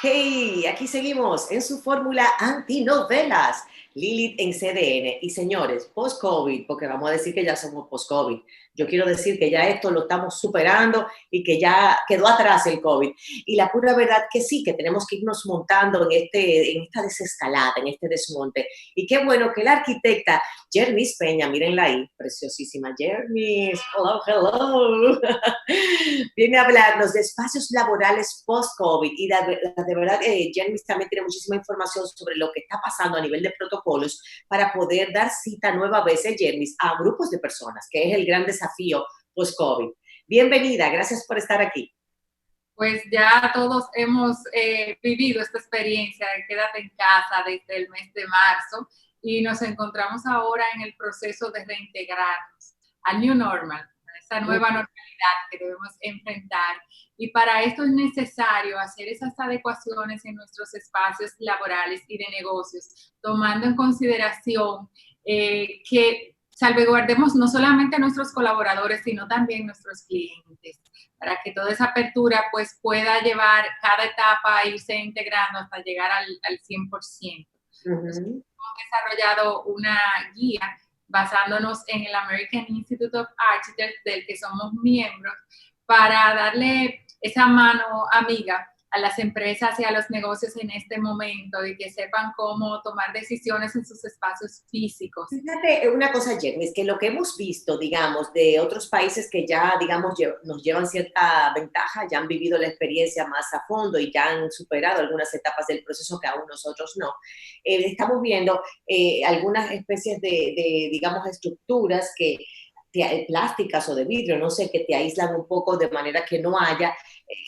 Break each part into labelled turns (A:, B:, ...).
A: Hey, aquí seguimos en su fórmula antinovelas, Lilith en CDN. Y señores, post-COVID, porque vamos a decir que ya somos post-COVID, yo quiero decir que ya esto lo estamos superando y que ya quedó atrás el COVID. Y la pura verdad que sí, que tenemos que irnos montando en esta desescalada, en este desmonte. Y qué bueno que la arquitecta Jermis Peña, mírenla ahí, preciosísima Jermis, hello, hello, viene a hablarnos de espacios laborales post-COVID y de verdad Jermis también tiene muchísima información sobre lo que está pasando a nivel de protocolos para poder dar cita nueva vez, Jermis, a grupos de personas, que es el gran desafío post-COVID. Bienvenida, gracias por estar aquí.
B: Pues ya todos hemos vivido esta experiencia de quédate en casa desde el mes de marzo y nos encontramos ahora en el proceso de reintegrarnos al new normal, a esa nueva normalidad que debemos enfrentar. Y para esto es necesario hacer esas adecuaciones en nuestros espacios laborales y de negocios, tomando en consideración que salvaguardemos no solamente a nuestros colaboradores, sino también nuestros clientes, para que toda esa apertura pues pueda llevar cada etapa a irse integrando hasta llegar al 100%. Hemos desarrollado una guía basándonos en el American Institute of Architects, del que somos miembros, para darle esa mano amiga a las empresas y a los negocios en este momento y que sepan cómo tomar decisiones en sus espacios físicos.
A: Fíjate una cosa, Jenny, es que lo que hemos visto, digamos, de otros países que ya, digamos, nos llevan cierta ventaja, ya han vivido la experiencia más a fondo y ya han superado algunas etapas del proceso que aún nosotros no. Estamos viendo algunas especies digamos, estructuras que plásticas o de vidrio, no sé, que te aíslan un poco de manera que no haya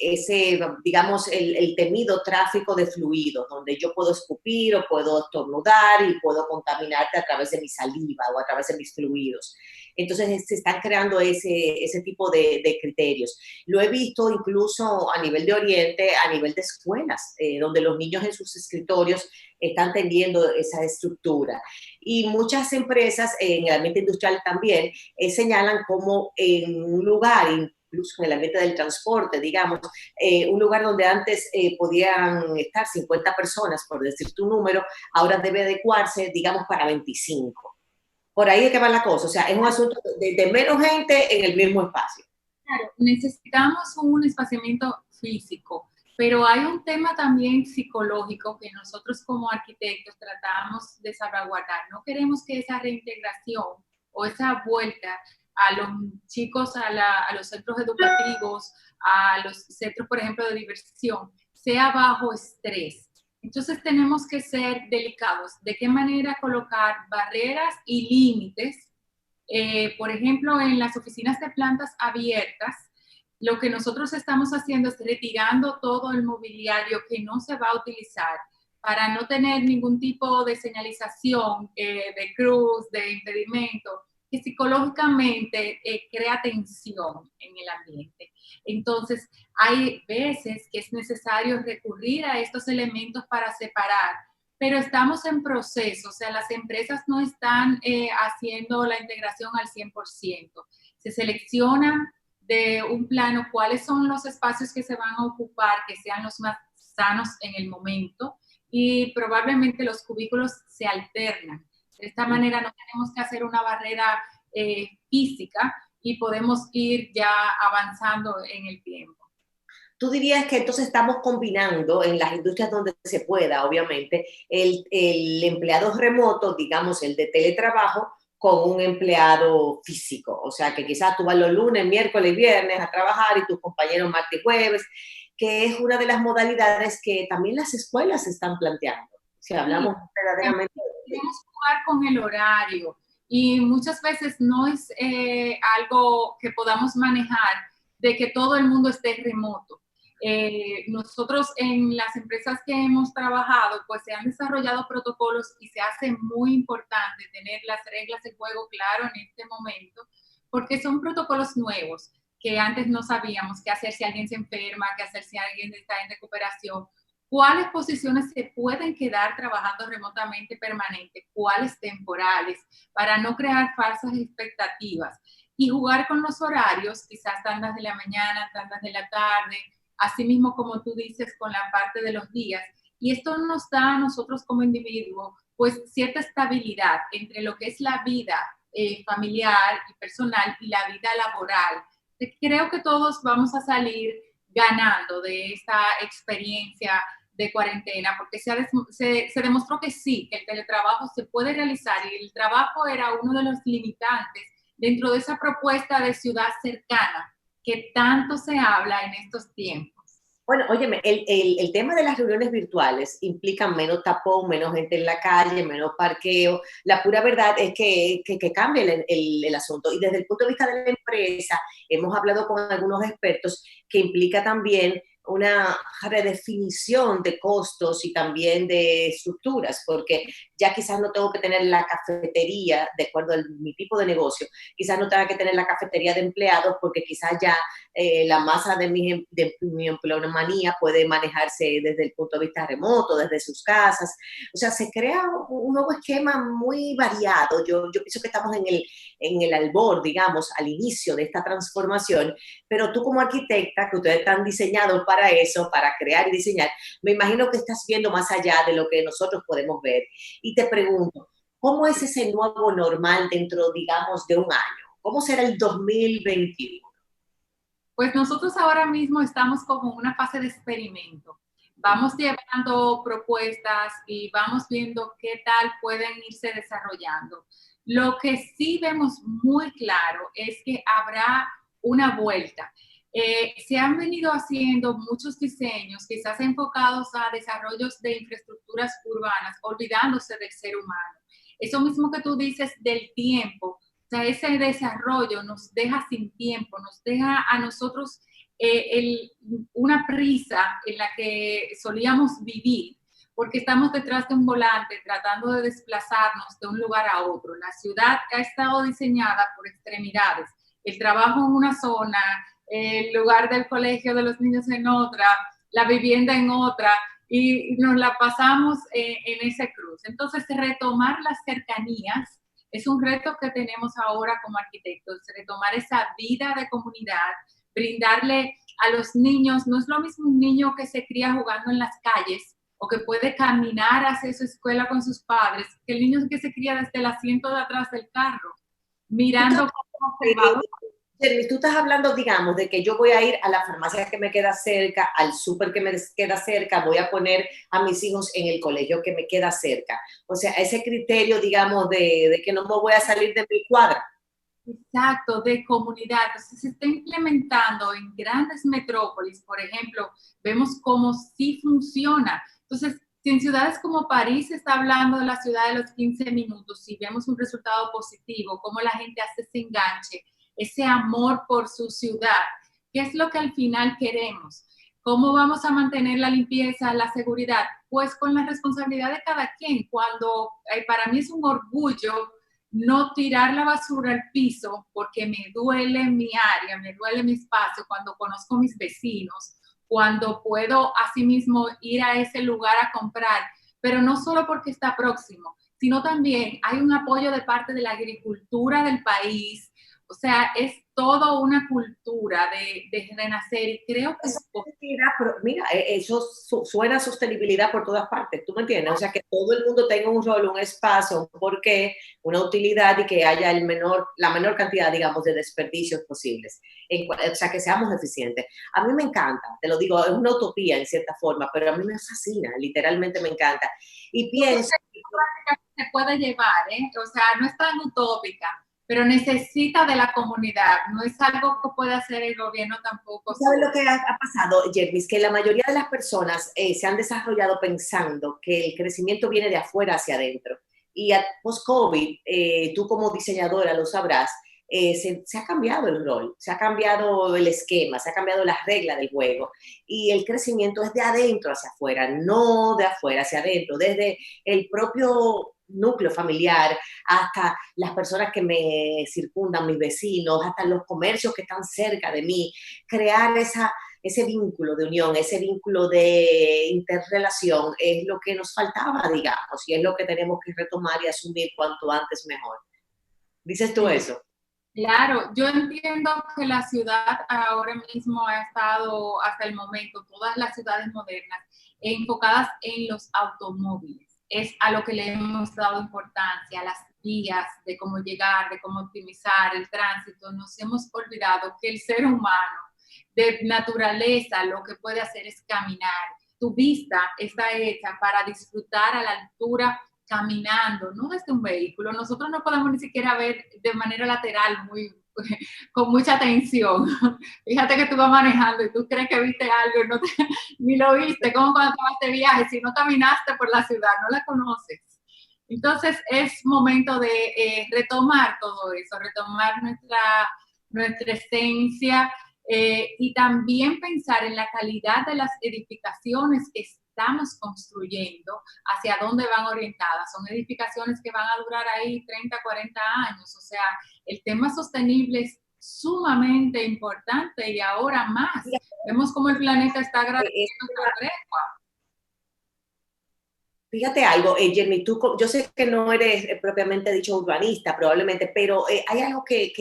A: ese, digamos, el temido tráfico de fluidos, donde yo puedo escupir o puedo estornudar y puedo contaminarte a través de mi saliva o a través de mis fluidos. Entonces se están creando ese tipo de criterios. Lo he visto incluso a nivel de Oriente, a nivel de escuelas, donde los niños en sus escritorios están teniendo esa estructura. Y muchas empresas, en el ambiente industrial también, señalan como en un lugar, incluso en el ambiente del transporte, digamos, un lugar donde antes podían estar 50 personas, por decir tu número, ahora debe adecuarse, digamos, para 25. Por ahí es que va la cosa, o sea, es un asunto de menos gente en el mismo espacio.
B: Claro, necesitamos un espaciamiento físico, pero hay un tema también psicológico que nosotros como arquitectos tratamos de salvaguardar. No queremos que esa reintegración o esa vuelta a los chicos a los centros educativos, a los centros, por ejemplo, de diversión, sea bajo estrés. Entonces tenemos que ser delicados. ¿De qué manera colocar barreras y límites? Por ejemplo, en las oficinas de plantas abiertas, lo que nosotros estamos haciendo es retirando todo el mobiliario que no se va a utilizar para no tener ningún tipo de señalización, de cruz, de impedimento, que psicológicamente crea tensión en el ambiente. Entonces, hay veces que es necesario recurrir a estos elementos para separar, pero estamos en proceso, o sea, las empresas no están haciendo la integración al 100%. Se selecciona de un plano cuáles son los espacios que se van a ocupar, que sean los más sanos en el momento, y probablemente los cubículos se alternan. De esta manera no tenemos que hacer una barrera física y podemos ir ya avanzando en el tiempo.
A: Tú dirías que entonces estamos combinando en las industrias donde se pueda, obviamente, el empleado remoto, digamos, el de teletrabajo, con un empleado físico. O sea, que quizás tú vas los lunes, miércoles y viernes a trabajar y tus compañeros martes y jueves, que es una de las modalidades que también las escuelas están planteando. Si hablamos verdaderamente...
B: Queremos jugar con el horario y muchas veces no es algo que podamos manejar de que todo el mundo esté remoto. Nosotros en las empresas que hemos trabajado, pues se han desarrollado protocolos y se hace muy importante tener las reglas de juego claro en este momento, porque son protocolos nuevos que antes no sabíamos qué hacer si alguien se enferma, qué hacer si alguien está en recuperación, cuáles posiciones se pueden quedar trabajando remotamente permanente, cuáles temporales, para no crear falsas expectativas y jugar con los horarios, quizás tandas de la mañana, tandas de la tarde, asimismo como tú dices, con la parte de los días. Y esto nos da a nosotros como individuos, pues, cierta estabilidad entre lo que es la vida familiar y personal y la vida laboral. Creo que todos vamos a salir ganando de esta experiencia de cuarentena, porque se demostró que sí, que el teletrabajo se puede realizar y el trabajo era uno de los limitantes dentro de esa propuesta de ciudad cercana que tanto se habla en estos tiempos.
A: Bueno, óyeme, el tema de las reuniones virtuales implica menos tapón, menos gente en la calle, menos parqueo. La pura verdad es que cambia el asunto. Y desde el punto de vista de la empresa, hemos hablado con algunos expertos que implica también una redefinición de costos y también de estructuras, porque ya quizás no tengo que tener la cafetería, de acuerdo a mi tipo de negocio, quizás no tenga que tener la cafetería de empleados, porque quizás ya la masa de mi empleomanía puede manejarse desde el punto de vista remoto, desde sus casas. O sea, se crea un nuevo esquema muy variado. Yo pienso que estamos en el albor, digamos, al inicio de esta transformación, pero tú como arquitecta, que ustedes están diseñados para eso, para crear y diseñar, me imagino que estás viendo más allá de lo que nosotros podemos ver. Y te pregunto, ¿cómo es ese nuevo normal dentro, digamos, de un año? ¿Cómo será el 2021?
B: Pues nosotros ahora mismo estamos como en una fase de experimento. Vamos llevando propuestas y vamos viendo qué tal pueden irse desarrollando. Lo que sí vemos muy claro es que habrá una vuelta. Se han venido haciendo muchos diseños, quizás enfocados a desarrollos de infraestructuras urbanas, olvidándose del ser humano. Eso mismo que tú dices del tiempo, o sea, ese desarrollo nos deja sin tiempo, nos deja a nosotros una prisa en la que solíamos vivir, porque estamos detrás de un volante tratando de desplazarnos de un lugar a otro. La ciudad ha estado diseñada por extremidades. El trabajo en una zona, el lugar del colegio de los niños en otra, la vivienda en otra, y nos la pasamos en ese cruz. Entonces, retomar las cercanías es un reto que tenemos ahora como arquitectos, retomar esa vida de comunidad, brindarle a los niños, no es lo mismo un niño que se cría jugando en las calles o que puede caminar hacia su escuela con sus padres, que el niño que se cría desde el asiento de atrás del carro, mirando como observador.
A: Jeremy, tú estás hablando, digamos, de que yo voy a ir a la farmacia que me queda cerca, al súper que me queda cerca, voy a poner a mis hijos en el colegio que me queda cerca. O sea, ese criterio, digamos, de que no me voy a salir de mi cuadra.
B: Exacto, de comunidad. Entonces, se está implementando en grandes metrópolis, por ejemplo, vemos cómo sí funciona. Entonces, si en ciudades como París se está hablando de la ciudad de los 15 minutos y vemos un resultado positivo, cómo la gente hace ese enganche, ese amor por su ciudad, ¿qué es lo que al final queremos? ¿Cómo vamos a mantener la limpieza, la seguridad? Pues con la responsabilidad de cada quien. Cuando para mí es un orgullo no tirar la basura al piso porque me duele mi área, me duele mi espacio, cuando conozco mis vecinos, cuando puedo asimismo ir a ese lugar a comprar, pero no solo porque está próximo, sino también hay un apoyo de parte de la agricultura del país. O sea, es toda una cultura de renacer y creo que es
A: pero mira, eso suena a sostenibilidad por todas partes, ¿tú me entiendes? O sea, que todo el mundo tenga un rol, un espacio, un porqué, una utilidad y que haya la menor cantidad, digamos, de desperdicios posibles. O sea, que seamos eficientes. A mí me encanta, te lo digo, es una utopía en cierta forma, pero a mí me fascina, literalmente me encanta. Y pienso...
B: Se puede llevar, ¿eh? O sea, no es tan utópica, pero necesita de la comunidad, no es algo que puede hacer el gobierno tampoco.
A: ¿Sabes lo que ha pasado, Jervis? Que la mayoría de las personas se han desarrollado pensando que el crecimiento viene de afuera hacia adentro. Y post-COVID, tú como diseñadora lo sabrás, se ha cambiado el rol, se ha cambiado el esquema, se ha cambiado las reglas del juego. Y el crecimiento es de adentro hacia afuera, no de afuera hacia adentro, desde el propio núcleo familiar, hasta las personas que me circundan, mis vecinos, hasta los comercios que están cerca de mí, crear ese vínculo de unión, ese vínculo de interrelación es lo que nos faltaba, digamos, y es lo que tenemos que retomar y asumir cuanto antes mejor. ¿Dices tú
B: Sí.
A: eso?
B: Claro, yo entiendo que la ciudad ahora mismo ha estado, hasta el momento, todas las ciudades modernas, enfocadas en los automóviles. Es a lo que le hemos dado importancia, a las vías, de cómo llegar, de cómo optimizar el tránsito. Nos hemos olvidado que el ser humano, de naturaleza, lo que puede hacer es caminar. Tu vista está hecha para disfrutar a la altura caminando, no desde un vehículo. Nosotros no podemos ni siquiera ver de manera lateral, con mucha atención. Fíjate que tú vas manejando y tú crees que viste algo y no te, ni lo viste, como cuando te vas de viaje, si no caminaste por la ciudad, no la conoces. Entonces es momento de retomar todo eso, retomar nuestra esencia, y también pensar en la calidad de las edificaciones que estamos construyendo, hacia dónde van orientadas. Son edificaciones que van a durar ahí 30, 40 años. O sea, el tema sostenible es sumamente importante y ahora más. Vemos cómo el planeta está agradeciendo esta tregua.
A: Fíjate algo, Jenny, yo sé que no eres propiamente dicho urbanista, probablemente, pero hay algo que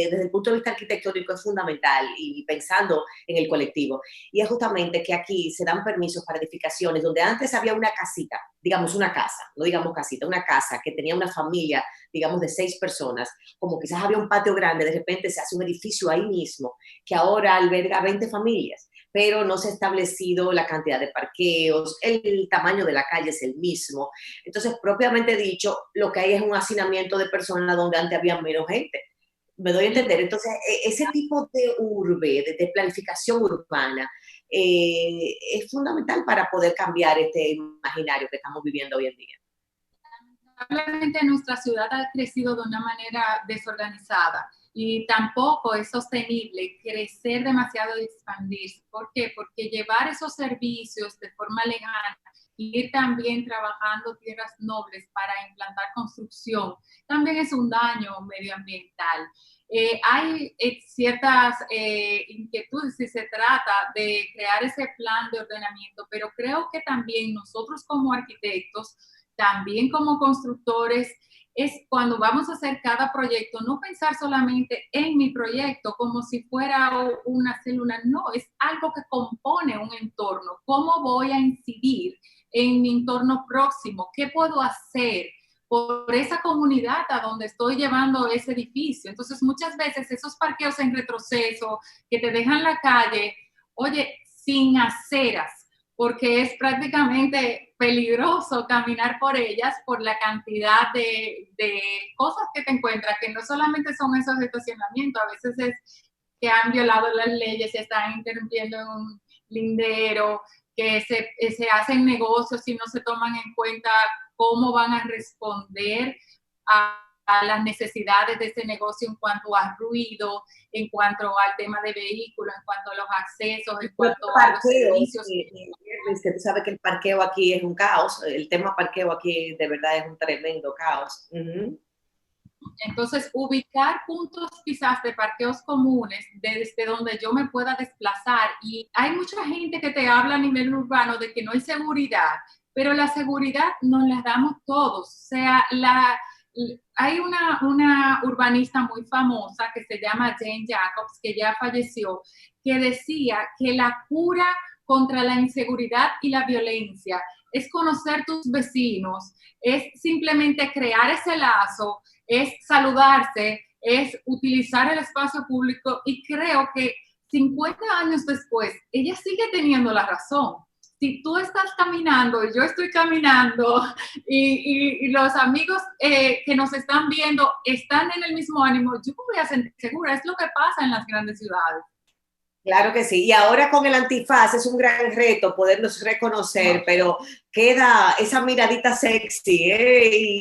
A: desde el punto de vista arquitectónico es fundamental y pensando en el colectivo, y es justamente que aquí se dan permisos para edificaciones donde antes había una casita, digamos una casa, no digamos casita, una casa que tenía una familia, digamos de 6 personas, como quizás había un patio grande, de repente se hace un edificio ahí mismo que ahora alberga 20 familias, pero no se ha establecido la cantidad de parqueos, el tamaño de la calle es el mismo. Entonces, propiamente dicho, lo que hay es un hacinamiento de personas donde antes había menos gente. Me doy a entender. Entonces, ese tipo de urbe, de planificación urbana, es fundamental para poder cambiar este imaginario que estamos viviendo hoy en día.
B: Lamentablemente nuestra ciudad ha crecido de una manera desorganizada y tampoco es sostenible crecer demasiado y expandirse. ¿Por qué? Porque llevar esos servicios de forma lejana y ir también trabajando tierras nobles para implantar construcción también es un daño medioambiental. Hay ciertas inquietudes si se trata de crear ese plan de ordenamiento, pero creo que también nosotros como arquitectos, también como constructores, es cuando vamos a hacer cada proyecto, no pensar solamente en mi proyecto como si fuera una célula, no, es algo que compone un entorno. ¿Cómo voy a incidir en mi entorno próximo? ¿Qué puedo hacer por esa comunidad a donde estoy llevando ese edificio? Entonces, muchas veces esos parqueos en retroceso que te dejan la calle, oye, sin aceras, porque es prácticamente peligroso caminar por ellas por la cantidad de cosas que te encuentras, que no solamente son esos estacionamientos, a veces es que han violado las leyes, se están interrumpiendo en un lindero, que se hacen negocios y no se toman en cuenta cómo van a responder a las necesidades de ese negocio en cuanto a ruido, en cuanto al tema de vehículos, en cuanto a los accesos, en cuanto a los servicios.
A: Que tú sabes que el parqueo aquí es un caos, el tema parqueo aquí de verdad es un tremendo caos.
B: Entonces, ubicar puntos quizás de parqueos comunes desde donde yo me pueda desplazar. Y hay mucha gente que te habla a nivel urbano de que no hay seguridad, pero la seguridad nos la damos todos. O sea, hay una urbanista muy famosa que se llama Jane Jacobs, que ya falleció, que decía que la cura contra la inseguridad y la violencia es conocer tus vecinos, es simplemente crear ese lazo, es saludarse, es utilizar el espacio público, y creo que 50 años después, ella sigue teniendo la razón. Si tú estás caminando y yo estoy caminando y los amigos que nos están viendo están en el mismo ánimo, yo me voy a sentir segura. Es lo que pasa en las grandes ciudades.
A: Claro que sí. Y ahora con el antifaz es un gran reto podernos reconocer, pero queda esa miradita sexy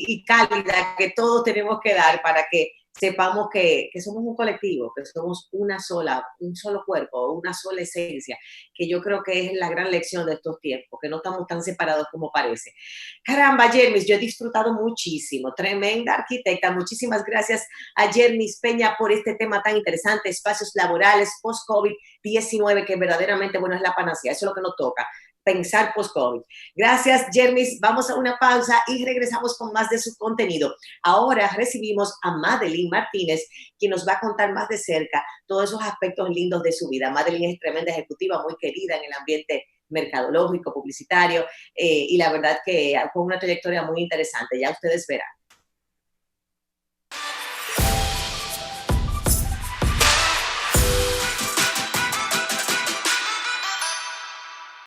A: y cálida que todos tenemos que dar para que sepamos que somos un colectivo, que somos un solo cuerpo, una sola esencia, que yo creo que es la gran lección de estos tiempos, que no estamos tan separados como parece. Caramba, Jermis, yo he disfrutado muchísimo, tremenda arquitecta. Muchísimas gracias a Jermis Peña por este tema tan interesante, espacios laborales post-COVID-19, que verdaderamente, bueno, es la panacea, eso es lo que nos toca. pensar post-COVID. Gracias, Jermis. Vamos a una pausa y regresamos con más de su contenido. Ahora recibimos a Madeline Martínez, quien nos va a contar más de cerca todos esos aspectos lindos de su vida. Madeline es tremenda ejecutiva, muy querida en el ambiente mercadológico, publicitario, y la verdad que fue una trayectoria muy interesante, ya ustedes verán.